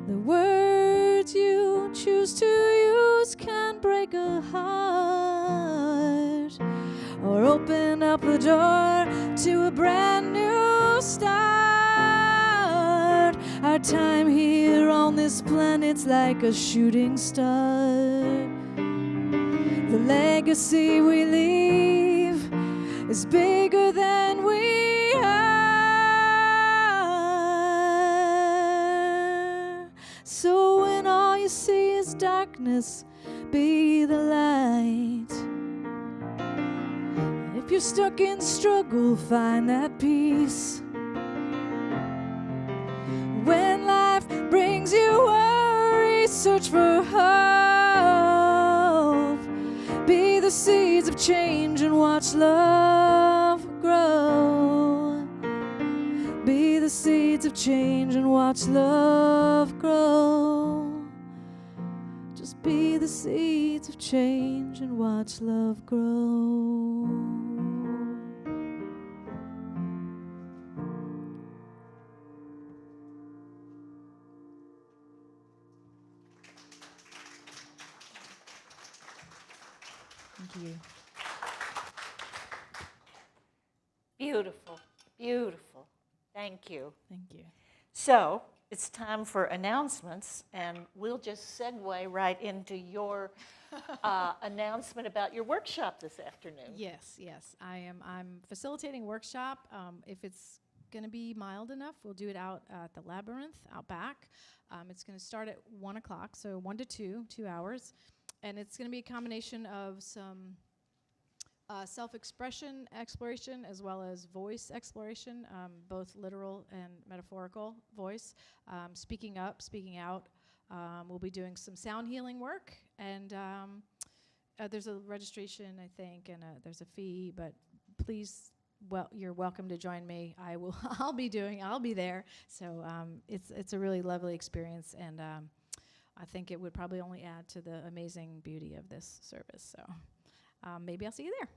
The words you choose to use can break a heart or open up a door to a brand new start. Our time here on this planet's like a shooting star. The legacy we leave is bigger than we are. So when all you see is darkness, be the light. If you're stuck in struggle, find that peace. When life brings you worry, search for hope. Be the seeds of change and watch love grow. Be the seeds of change and watch love grow. Just be the seeds of change and watch love grow. Thank you. Beautiful, beautiful. Thank you. Thank you. So it's time for announcements, and we'll just segue right into your announcement about your workshop this afternoon. Yes. I'm facilitating a workshop. If it's going to be mild enough, we'll do it out at the Labyrinth out back. It's going to start at 1 o'clock, so 1 to 2, 2 hours. And it's going to be a combination of some self-expression exploration as well as voice exploration, both literal and metaphorical voice, speaking up, speaking out. We'll be doing some sound healing work, and there's a registration, I think, and there's a fee, but please, you're welcome to join me. I'll be there. So it's a really lovely experience, and I think it would probably only add to the amazing beauty of this service. So maybe I'll see you there.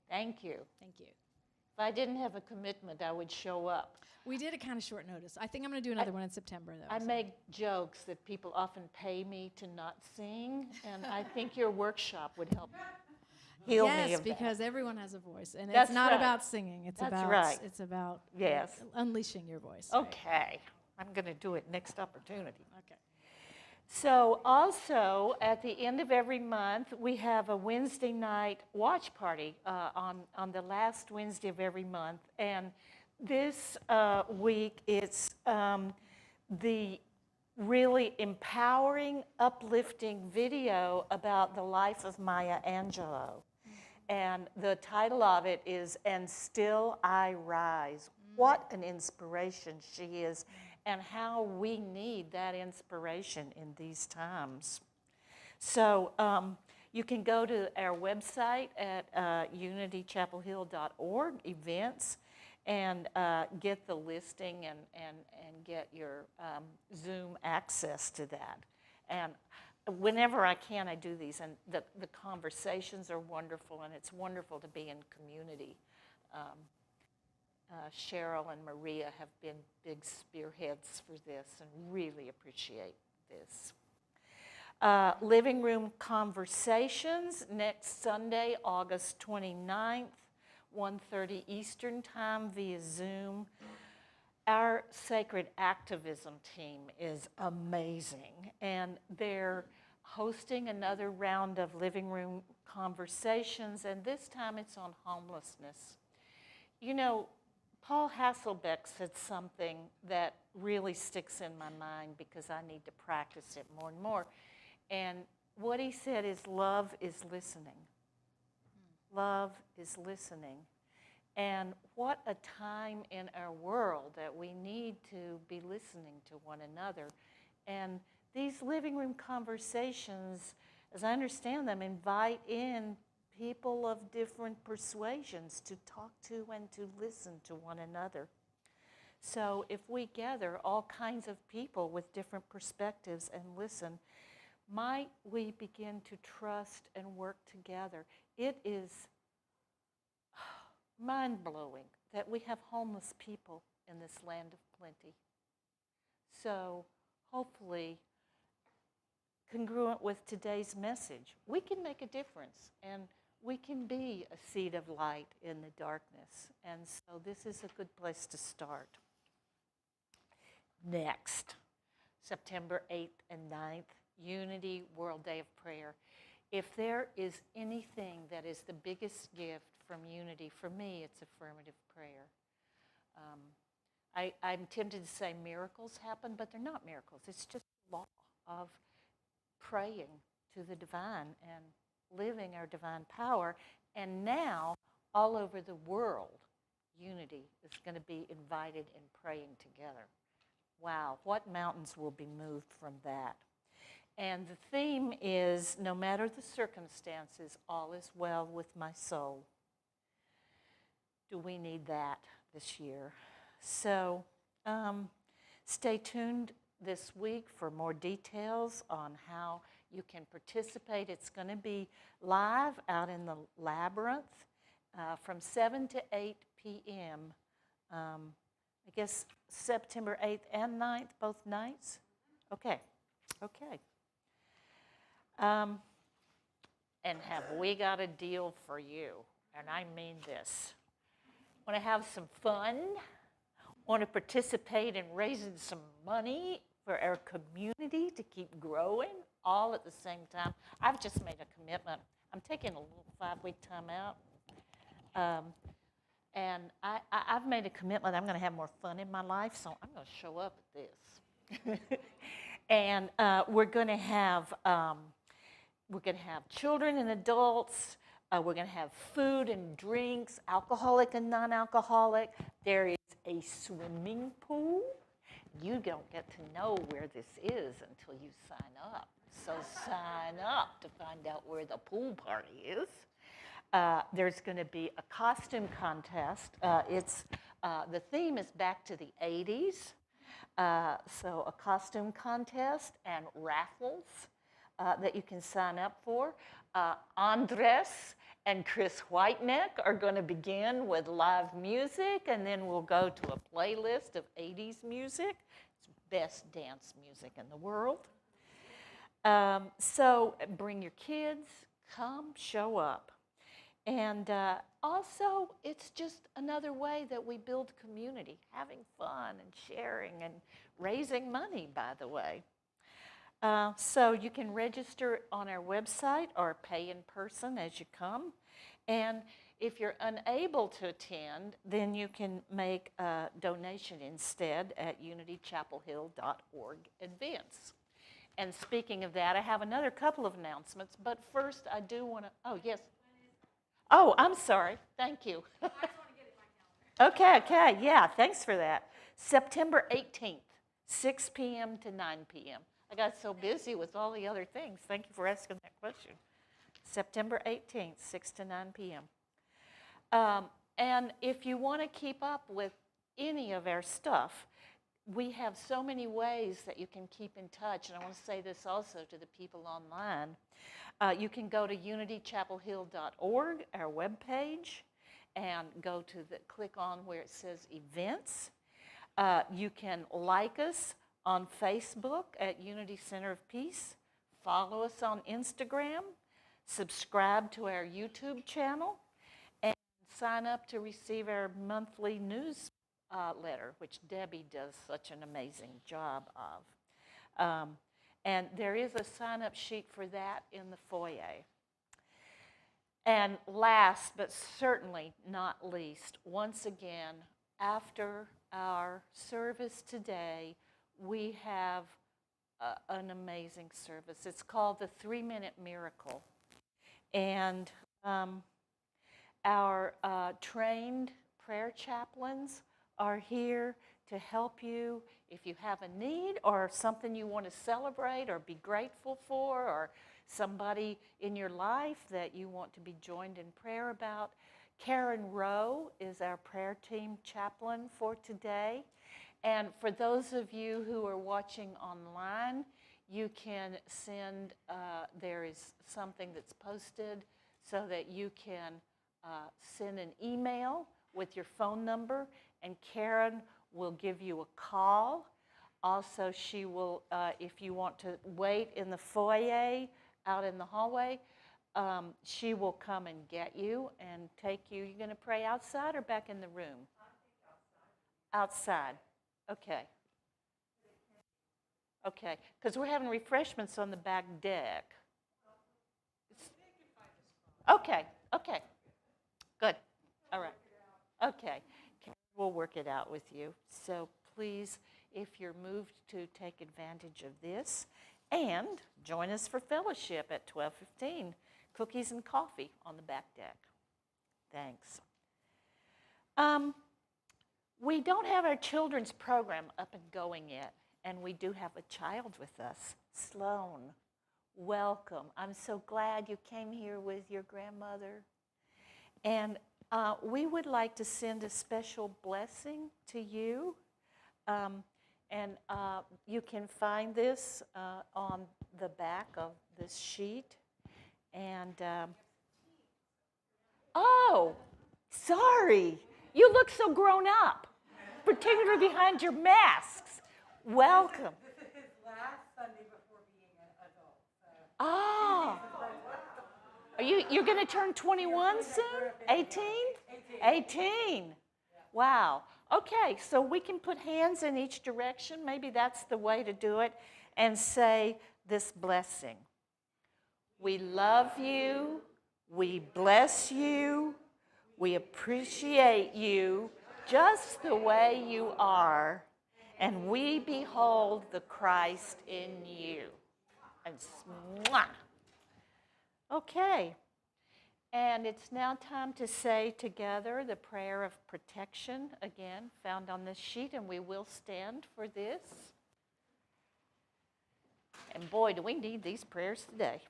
Thank you. Thank you. If I didn't have a commitment, I would show up. We did it kind of short notice. I think I'm going to do another one in September, though. I make jokes that people often pay me to not sing, and I think your workshop would help heal me Yes, of because that. everyone has a voice, and That's it's not right. about singing. It's That's about right. it's about Yes. unleashing your voice. Right? Okay. I'm going to do it next opportunity. Okay. So also, at the end of every month, we have a Wednesday night watch party on the last Wednesday of every month. And this week, it's the really empowering, uplifting video about the life of Maya Angelou. And the title of it is, "And Still I Rise." What an inspiration she is, and how we need that inspiration in these times. So you can go to our website at unitychapelhill.org, events, and get the listing and get your Zoom access to that. And whenever I can, I do these, and the conversations are wonderful, and it's wonderful to be in community. Cheryl and Maria have been big spearheads for this and really appreciate this. Living Room Conversations next Sunday, August 29th, 1:30 Eastern Time via Zoom. Our Sacred Activism team is amazing, and they're hosting another round of Living Room Conversations, and this time it's on homelessness. You know, Paul Hasselbeck said something that really sticks in my mind because I need to practice it more and more. And what he said is, love is listening. Love is listening. And what a time in our world that we need to be listening to one another. And these living room conversations, as I understand them, invite in people of different persuasions to talk to and to listen to one another. So if we gather all kinds of people with different perspectives and listen, might we begin to trust and work together? It is mind-blowing that we have homeless people in this land of plenty. So hopefully, congruent with today's message, we can make a difference, and we can be a seed of light in the darkness. And so this is a good place to start. Next, September 8th and 9th, Unity World Day of Prayer. If there is anything that is the biggest gift from Unity, for me, it's affirmative prayer. I'm tempted to say miracles happen, but they're not miracles. It's just the law of praying to the divine and living our divine power. And now, all over the world, Unity is going to be invited in praying together. Wow, what mountains will be moved from that? And the theme is, no matter the circumstances, all is well with my soul. Do we need that this year? So stay tuned this week for more details on how you can participate. It's going to be live out in the Labyrinth from 7 to 8 p.m. I guess September 8th and 9th, both nights? Okay. And have we got a deal for you? And I mean this. Want to have some fun? Want to participate in raising some money for our community to keep growing all at the same time? I've just made a commitment. I'm taking a little 5-week time out. And I've made a commitment I'm going to have more fun in my life, so I'm going to show up at this. And we're going to have children and adults. We're going to have food and drinks, alcoholic and non-alcoholic. There is a swimming pool. You don't get to know where this is until you sign up. So sign up to find out where the pool party is. There's going to be a costume contest. The theme is back to the 80s. So a costume contest and raffles that you can sign up for. Andres and Chris Whiteneck are going to begin with live music, and then we'll go to a playlist of 80s music. It's best dance music in the world. So bring your kids, come, show up. And also, it's just another way that we build community, having fun and sharing and raising money, by the way. So you can register on our website or pay in person as you come. And if you're unable to attend, then you can make a donation instead at unitychapelhill.org/events. And speaking of that, I have another couple of announcements, but first I do want to, oh, yes. Oh, I'm sorry. Thank you. I just want to get it in my calendar. Okay, yeah, thanks for that. September 18th, 6 p.m. to 9 p.m. I got so busy with all the other things. Thank you for asking that question. September 18th, 6 to 9 p.m. And if you want to keep up with any of our stuff, we have so many ways that you can keep in touch, and I want to say this also to the people online. You can go to unitychapelhill.org, our webpage, and click on where it says events. You can like us on Facebook at Unity Center of Peace, follow us on Instagram, subscribe to our YouTube channel, and sign up to receive our monthly newsletter, which Debbie does such an amazing job of. And there is a sign-up sheet for that in the foyer. And last, but certainly not least, once again, after our service today, we have an amazing service. It's called the 3-Minute Miracle. And our trained prayer chaplains are here to help you if you have a need or something you want to celebrate or be grateful for, or somebody in your life that you want to be joined in prayer about. Karen Rowe is our prayer team chaplain for today. And for those of you who are watching online, you can send, there is something that's posted so that you can send an email with your phone number, and Karen will give you a call. Also, she will, if you want to wait in the foyer, out in the hallway, she will come and get you and take you. You're going to pray outside or back in the room? Outside. Okay. Okay, because we're having refreshments on the back deck. Okay, okay. Good. All right. Okay. We'll work it out with you. So please, if you're moved to take advantage of this, and join us for fellowship at 12:15. Cookies and coffee on the back deck. Thanks. We don't have our children's program up and going yet, and we do have a child with us, Sloan. Welcome. I'm so glad you came here with your grandmother. And we would like to send a special blessing to you. And you can find this on the back of this sheet. And, oh, sorry. You look so grown up, particularly behind your masks. Welcome. This is his last Sunday before being an adult. Oh. You're going to turn 21 soon? 18? 18. Wow. Okay, so we can put hands in each direction. Maybe that's the way to do it. And say this blessing. We love you. We bless you. We appreciate you just the way you are. And we behold the Christ in you. And mwah. Okay. And it's now time to say together the prayer of protection, again, found on this sheet, and we will stand for this. And boy, do we need these prayers today.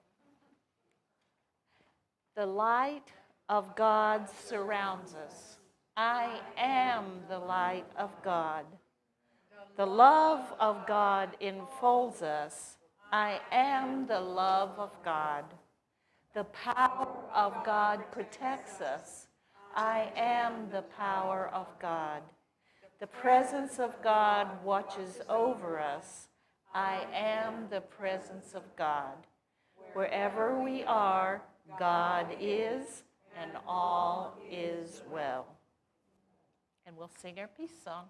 The light of God surrounds us. I am the light of God. The love of God enfolds us. I am the love of God. The power of God protects us. I am the power of God. The presence of God watches over us. I am the presence of God. Wherever we are, God is, and all is well. And we'll sing our peace song.